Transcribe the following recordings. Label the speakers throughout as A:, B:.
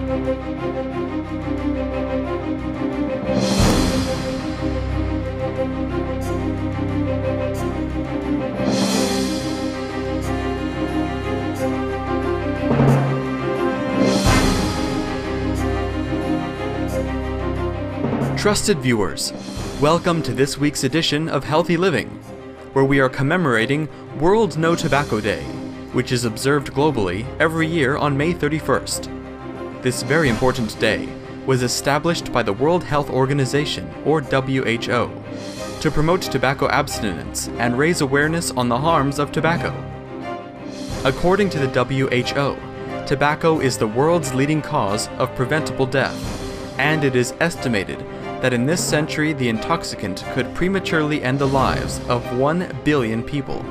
A: Trusted viewers, welcome to this week's edition of Healthy Living, where we are commemorating World No Tobacco Day, which is observed globally every year on May 31st. This very important day was established by the World Health Organization, or WHO, to promote tobacco abstinence and raise awareness on the harms of tobacco. According to the WHO, tobacco is the world's leading cause of preventable death, and it is estimated that in this century the intoxicant could prematurely end the lives of 1 billion people.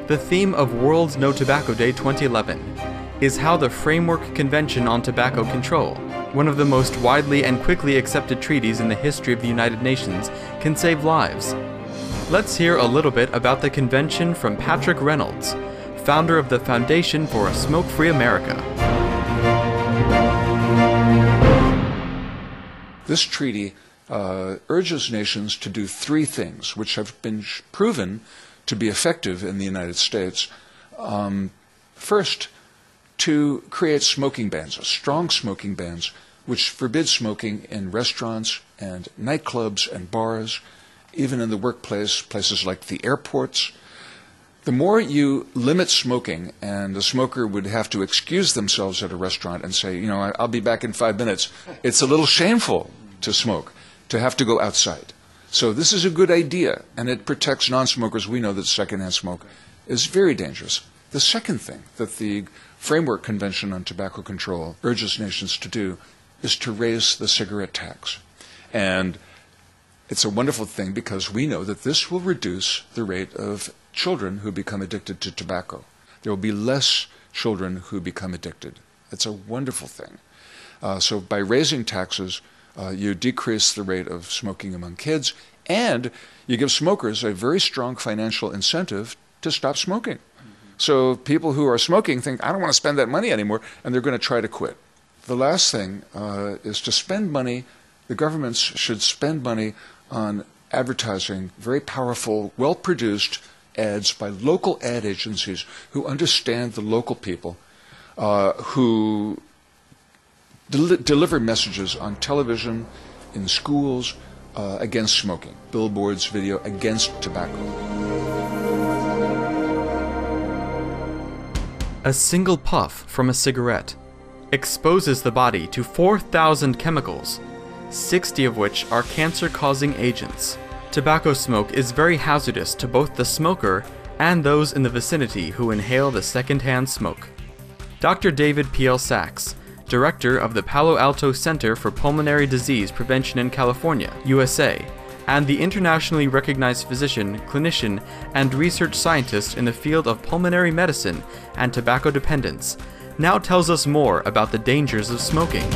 A: The theme of World No Tobacco Day 2011 is how the Framework Convention on Tobacco Control, one of the most widely and quickly accepted treaties in the history of the United Nations, can save lives. Let's hear a little bit about the convention from Patrick Reynolds, founder of the Foundation for a Smoke-Free America.
B: This treaty urges nations to do three things, which have been proven to be effective in the United States. First, to create smoking bans, strong smoking bans, which forbid smoking in restaurants and nightclubs and bars, even in the workplace, places like the airports. The more you limit smoking, and the smoker would have to excuse themselves at a restaurant and say, I'll be back in 5 minutes. It's a little shameful to smoke, to have to go outside. So this is a good idea, and it protects non-smokers. We know that secondhand smoke is very dangerous. The second thing that the Framework Convention on Tobacco Control urges nations to do is to raise the cigarette tax. And it's a wonderful thing because we know that this will reduce the rate of children who become addicted to tobacco. There will be less children who become addicted. It's a wonderful thing. So by raising taxes, you decrease the rate of smoking among kids, and you give smokers a very strong financial incentive to stop smoking. So people who are smoking think, I don't want to spend that money anymore, and they're going to try to quit. The last thing is to spend money. The governments should spend money on advertising very powerful, well-produced ads by local ad agencies who understand the local people, who deliver messages on television, in schools, against smoking, billboards, video against tobacco.
A: A single puff from a cigarette exposes the body to 4,000 chemicals, 60 of which are cancer-causing agents. Tobacco smoke is very hazardous to both the smoker and those in the vicinity who inhale the secondhand smoke. Dr. David P.L. Sachs, director of the Palo Alto Center for Pulmonary Disease Prevention in California, USA, and the internationally recognized physician, clinician, and research scientist in the field of pulmonary medicine and tobacco dependence, now tells us more about the dangers of smoking.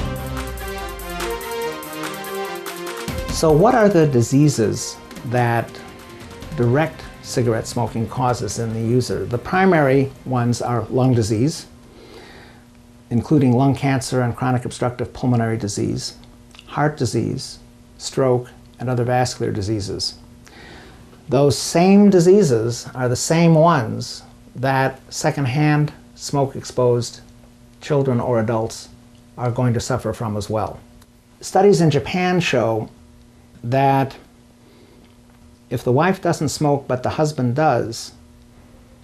C: So what are the diseases that direct cigarette smoking causes in the user? The primary ones are lung disease, including lung cancer and chronic obstructive pulmonary disease, heart disease, stroke, and other vascular diseases. Those same diseases are the same ones that secondhand smoke-exposed children or adults are going to suffer from as well. Studies in Japan show that if the wife doesn't smoke but the husband does,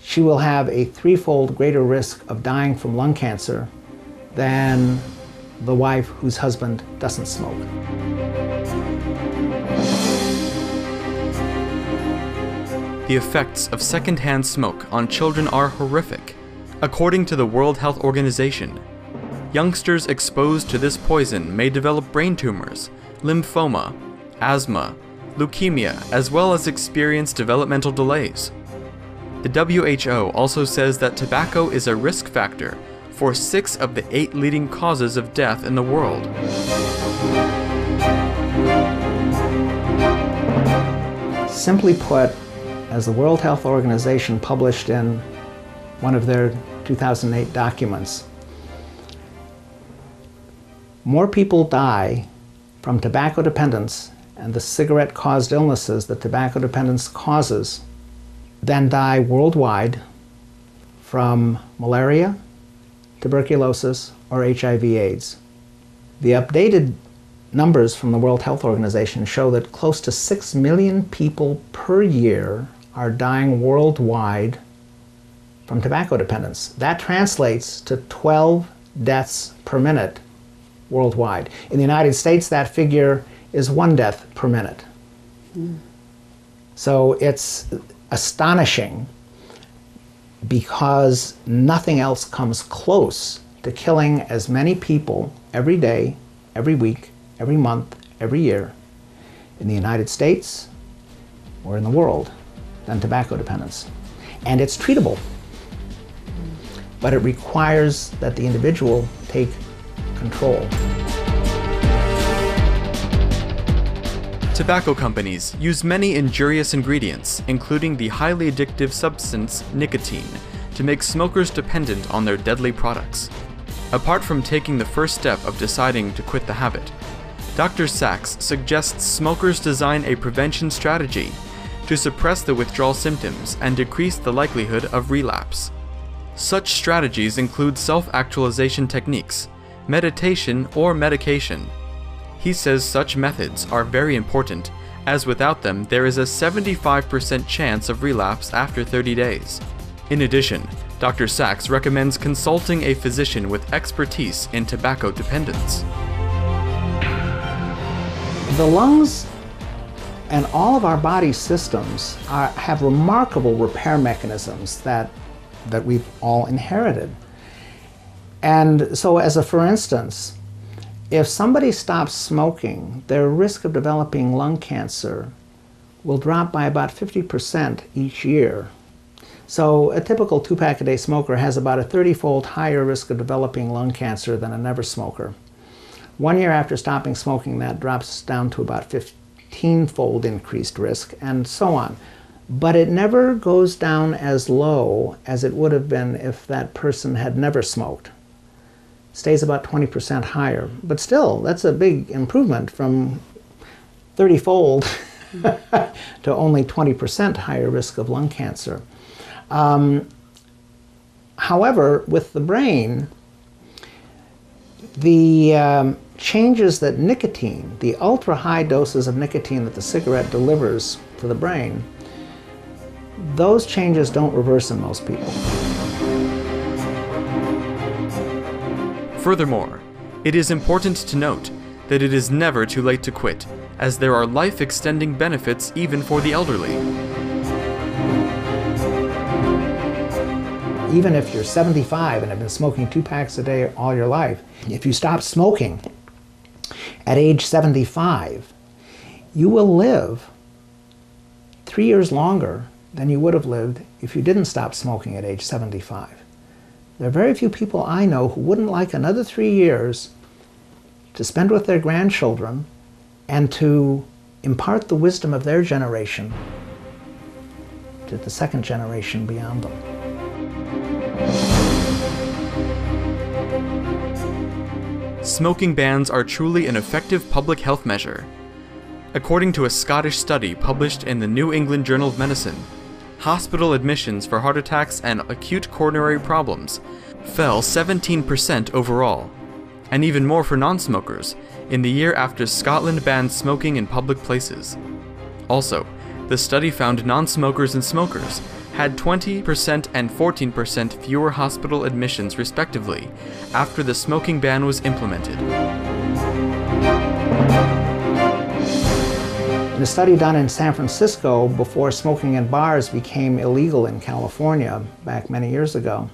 C: she will have a threefold greater risk of dying from lung cancer than the wife whose husband doesn't smoke.
A: The effects of secondhand smoke on children are horrific. According to the World Health Organization, youngsters exposed to this poison may develop brain tumors, lymphoma, asthma, leukemia, as well as experience developmental delays. The WHO also says that tobacco is a risk factor for 6 of the 8 leading causes of death in the world.
C: Simply put, as the World Health Organization published in one of their 2008 documents, more people die from tobacco dependence and the cigarette-caused illnesses that tobacco dependence causes than die worldwide from malaria, tuberculosis, or HIV/AIDS. The updated numbers from the World Health Organization show that close to 6 million people per year are dying worldwide from tobacco dependence. That translates to 12 deaths per minute worldwide. In the United States, that figure is 1 death per minute. So it's astonishing because nothing else comes close to killing as many people every day, every week, every month, every year in the United States or in the world than tobacco dependence. And it's treatable. But it requires that the individual take control.
A: Tobacco companies use many injurious ingredients, including the highly addictive substance nicotine, to make smokers dependent on their deadly products. Apart from taking the first step of deciding to quit the habit, Dr. Sachs suggests smokers design a prevention strategy to suppress the withdrawal symptoms and decrease the likelihood of relapse. Such strategies include self-actualization techniques, meditation, or medication. He says such methods are very important, as without them there is a 75% chance of relapse after 30 days. In addition, Dr. Sachs recommends consulting a physician with expertise in tobacco dependence.
C: The lungs and all of our body systems have remarkable repair mechanisms that we've all inherited. And so for instance, if somebody stops smoking, their risk of developing lung cancer will drop by about 50% each year. So a typical 2-pack-a-day smoker has about a 30-fold higher risk of developing lung cancer than a never smoker. 1 year after stopping smoking, that drops down to about 15-fold increased risk, and so on. But it never goes down as low as it would have been if that person had never smoked. Stays about 20% higher. But still, that's a big improvement from 30-fold to only 20% higher risk of lung cancer. However, with the brain, the changes that nicotine, the ultra-high doses of nicotine that the cigarette delivers to the brain, those changes don't reverse in most people.
A: Furthermore, it is important to note that it is never too late to quit, as there are life-extending benefits even for the elderly.
C: Even if you're 75 and have been smoking 2 packs a day all your life, if you stop smoking at age 75, you will live 3 years longer than you would have lived if you didn't stop smoking at age 75. There are very few people I know who wouldn't like another 3 years to spend with their grandchildren and to impart the wisdom of their generation to the second generation beyond them.
A: Smoking bans are truly an effective public health measure. According to a Scottish study published in the New England Journal of Medicine, hospital admissions for heart attacks and acute coronary problems fell 17% overall, and even more for non-smokers in the year after Scotland banned smoking in public places. Also, the study found non-smokers and smokers had 20% and 14% fewer hospital admissions respectively after the smoking ban was implemented.
C: In a study done in San Francisco before smoking in bars became illegal in California back many years ago,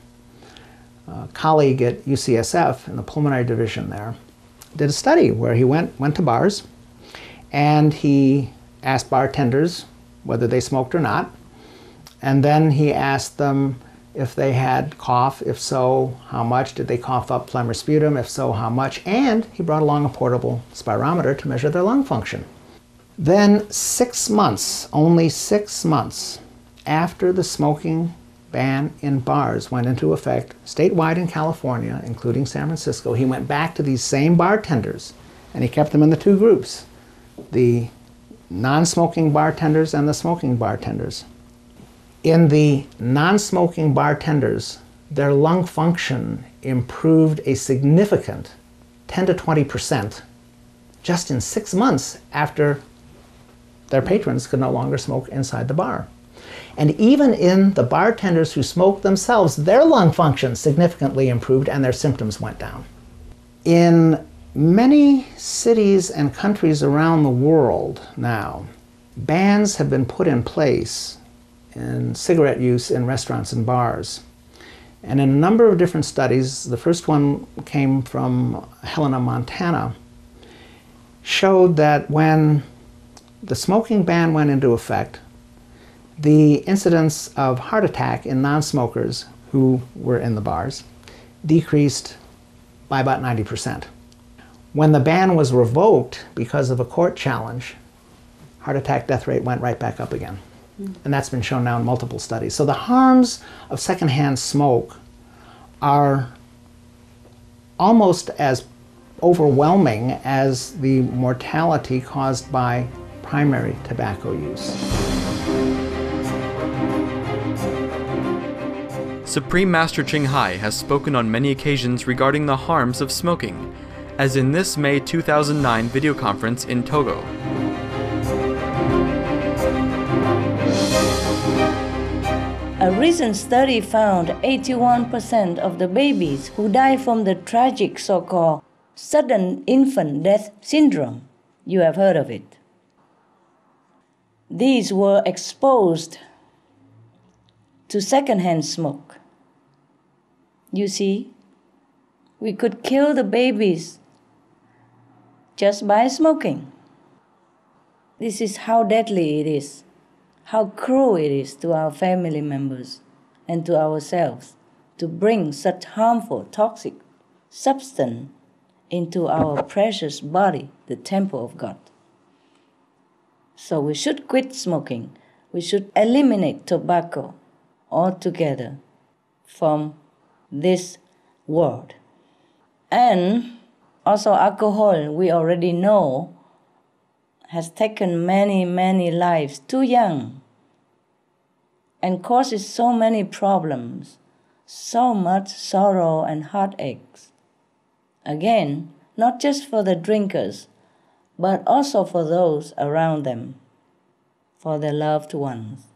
C: a colleague at UCSF in the pulmonary division there did a study where he went to bars and he asked bartenders whether they smoked or not, and then he asked them if they had cough, if so, how much, did they cough up phlegm or sputum, if so, how much, and he brought along a portable spirometer to measure their lung function. Then 6 months, only 6 months after the smoking ban in bars went into effect statewide in California, including San Francisco, he went back to these same bartenders and he kept them in the two groups, the non-smoking bartenders and the smoking bartenders. In the non-smoking bartenders, their lung function improved a significant 10 to 20% just in 6 months after their patrons could no longer smoke inside the bar. And even in the bartenders who smoked themselves, their lung function significantly improved and their symptoms went down. In many cities and countries around the world now, bans have been put in place in cigarette use in restaurants and bars. And in a number of different studies, the first one came from Helena, Montana, showed that when the smoking ban went into effect, the incidence of heart attack in non-smokers who were in the bars decreased by about 90%. When the ban was revoked because of a court challenge, heart attack death rate went right back up again. And that's been shown now in multiple studies. So the harms of secondhand smoke are almost as overwhelming as the mortality caused by primary tobacco use.
A: Supreme Master Ching Hai has spoken on many occasions regarding the harms of smoking, as in this May 2009 video conference in Togo.
D: A recent study found 81% of the babies who die from the tragic so-called sudden infant death syndrome. You have heard of it. These were exposed to secondhand smoke. You see, we could kill the babies just by smoking. This is how deadly it is, how cruel it is to our family members and to ourselves to bring such harmful, toxic substance into our precious body, the temple of God. So we should quit smoking. We should eliminate tobacco altogether from this world. And also alcohol, we already know, has taken many, many lives too young and causes so many problems, so much sorrow and heartaches. Again, not just for the drinkers, but also for those around them, for their loved ones.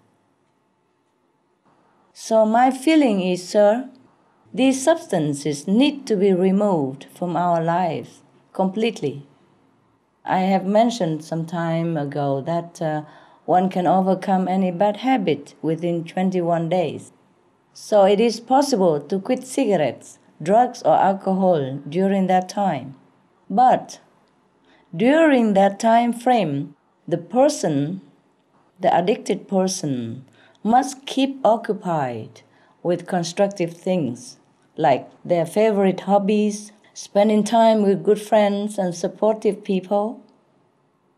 D: So my feeling is, sir, these substances need to be removed from our lives completely. I have mentioned some time ago that one can overcome any bad habit within 21 days. So it is possible to quit cigarettes, drugs or alcohol during that time. But during that time frame, the addicted person, must keep occupied with constructive things like their favorite hobbies, spending time with good friends and supportive people,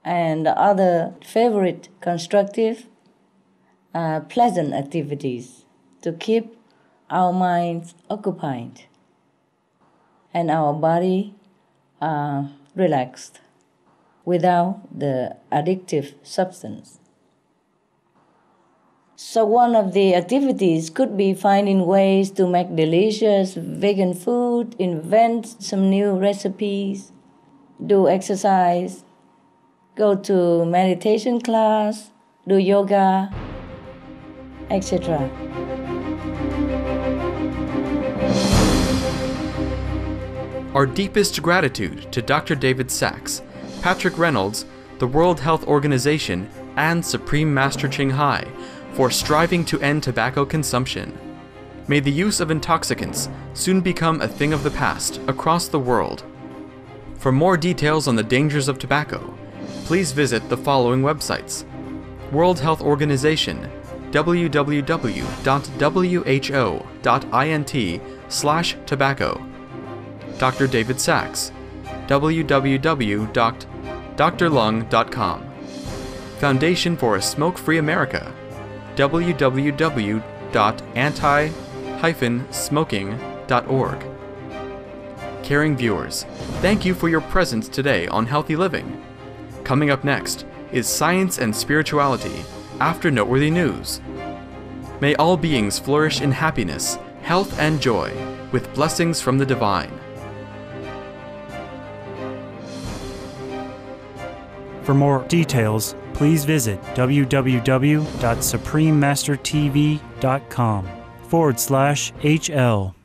D: and other favorite constructive, pleasant activities to keep our minds occupied and our body relaxed without the addictive substance. So one of the activities could be finding ways to make delicious vegan food, invent some new recipes, do exercise, go to meditation class, do yoga, etc.
A: Our deepest gratitude to Dr. David Sachs, Patrick Reynolds, the World Health Organization, and Supreme Master Ching Hai for striving to end tobacco consumption. May the use of intoxicants soon become a thing of the past across the world. For more details on the dangers of tobacco, please visit the following websites: World Health Organization, www.who.int/tobacco, Dr. David Sachs, www.drlung.com, Foundation for a Smoke-Free America, www.ffam.org, www.anti-smoking.org. Caring viewers, thank you for your presence today on Healthy Living. Coming up next is Science and Spirituality after Noteworthy News. May all beings flourish in happiness, health, and joy, with blessings from the divine.
E: For more details, please visit www.suprememastertv.com/HL.